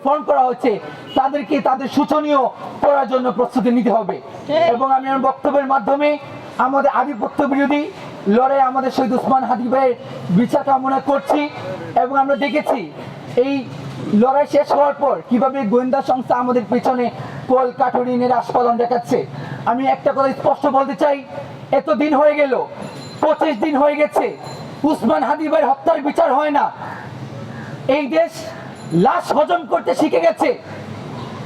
Form করা হচ্ছে তাদেরকে তাদের শোচনীয় করার জন্য প্রস্তুতি নিতে হবে। এবং আমি আমার বক্তব্যের মাধ্যমে আমাদের আধিপত্য বিরোধী লড়াই আমাদের শহীদ ওসমান হাদি ভাইয়ের বিচার কামনা করছি। এবং আমরা দেখেছি এই লড়াই শেষ হওয়ার পর কিভাবে গোয়েন্দা সংস্থা আমাদের পেছনে কল কাঠুরি নিয়ে আস্ফালন দেখাচ্ছে। আমি একটা কথা স্পষ্ট বলতে চাই, এত দিন হয়ে গেল, 25 দিন হয়ে গেছে, ওসমান হাদি ভাইয়ের হত্যার বিচার হয় না। এই দেশ লাশ হজম করতে শিখে গেছে।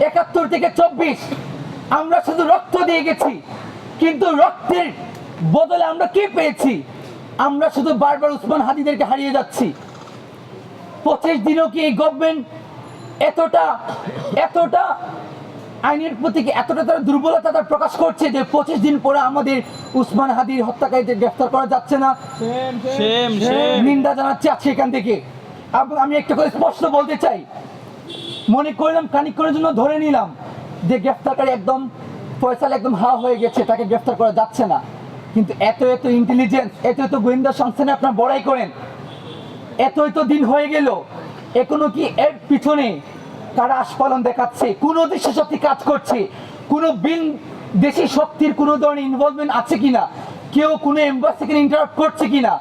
71 থেকে 24 আমরা শুধু রক্ত দিয়ে গেছি, কিন্তু রক্তের বদলে আমরা কি পেয়েছি? আমরা শুধু বারবার ওসমান হাদিদেরকে হারিয়ে যাচ্ছি। 25 দিনও কি এই গভর্নমেন্ট এতটা আইনের প্রতি এতটা তারা দুর্বলতা তারা প্রকাশ করছে যে 25 দিন পরে আমাদের ওসমান হাদির হত্যাকারীদের গ্রেফতার করা যাচ্ছে না? নিন্দা জানাচ্ছি আজকে এখান থেকে। এবং আমি একটা করে স্পষ্ট বলতে চাই, মনে করলাম খানিকক্ষণের জন্য ধরে নিলাম যে গ্রেফতারকারী একদম ফয়সাল একদম হয়ে গেছে, তাকে গ্রেফতার করা যাচ্ছে না। কিন্তু এত ইন্টেলিজেন্স, এত গোয়েন্দা সংস্থানে আপনারা বড়াই করেন, এত দিন হয়ে গেল, এখনো কি এর পিছনে তারা আস্ফালন দেখাচ্ছে? কোন দেশি শক্তি কাজ করছে? কোনো দেশি শক্তির কোনো ধরনের ইনভলভমেন্ট আছে কিনা? কেউ কোনো এম্বাসিকে ইন্টারাপ্ট করছে কিনা?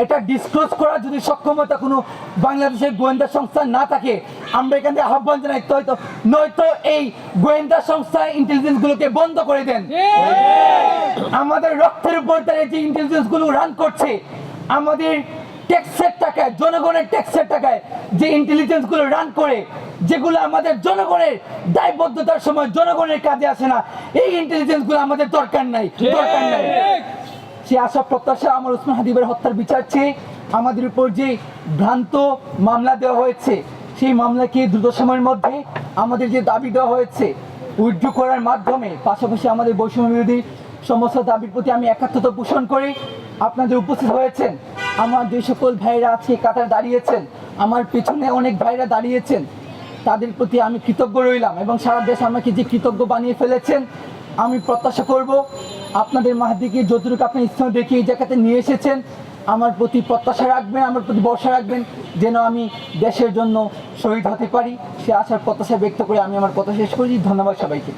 এটা ডিসক্লোজ করার যদি সক্ষমতা কোনো বাংলাদেশের গোয়েন্দা সংস্থা না থাকে, আমরা এখান থেকে আহ্বান জানাই, নয়তো এই গোয়েন্দা সংস্থা ইন্টেলিজেন্স গুলোকে বন্ধ করে দেন। আমাদের রক্তের উপর তারা যে ইন্টেলিজেন্স গুলো রান করছে, আমাদের ট্যাক্সের টাকায়, জনগণের ট্যাক্সের টাকায় যে ইন্টেলিজেন্স গুলো রান করে, যেগুলো আমাদের জনগণের দায়বদ্ধতার সময় জনগণের কাজে আসে না, এই ইন্টেলিজেন্স গুলো আমাদের দরকার নাই। সে আশা প্রত্যাশা আমার ওসমান হাদি ভাইয়ের হত্যার বিচার চেয়ে আমাদের উপর যে ভ্রান্ত মামলা দেওয়া হয়েছে, সেই মামলাকে দ্রুত সময়ের মধ্যে আমাদের যে দাবি দেওয়া হয়েছে উইথড্র করার মাধ্যমে, পাশাপাশি আমাদের বৈষম্য বিরোধী সমস্ত দাবির প্রতি আমি একাত্মতা পোষণ করি। আপনাদের উপস্থিত হয়েছেন, আমার যে সকল ভাইরা আজকে কাতারে দাঁড়িয়েছেন, আমার পেছনে অনেক ভাইরা দাঁড়িয়েছেন, তাদের প্রতি আমি কৃতজ্ঞ রইলাম। এবং সারা দেশ আমাকে যে কৃতজ্ঞ বানিয়ে ফেলেছেন, আমি প্রত্যাশা করব আপনাদের মাহাদিকে যতটুকু আপনি স্থান দেখে এই জায়গাতে নিয়ে এসেছেন, আমার প্রতি প্রত্যাশা রাখবেন, আমার প্রতি ভরসা রাখবেন, যেন আমি দেশের জন্য শহীদ হতে পারি। সে আশার প্রত্যাশা ব্যক্ত করে আমি আমার কথা শেষ করি। ধন্যবাদ সবাইকে।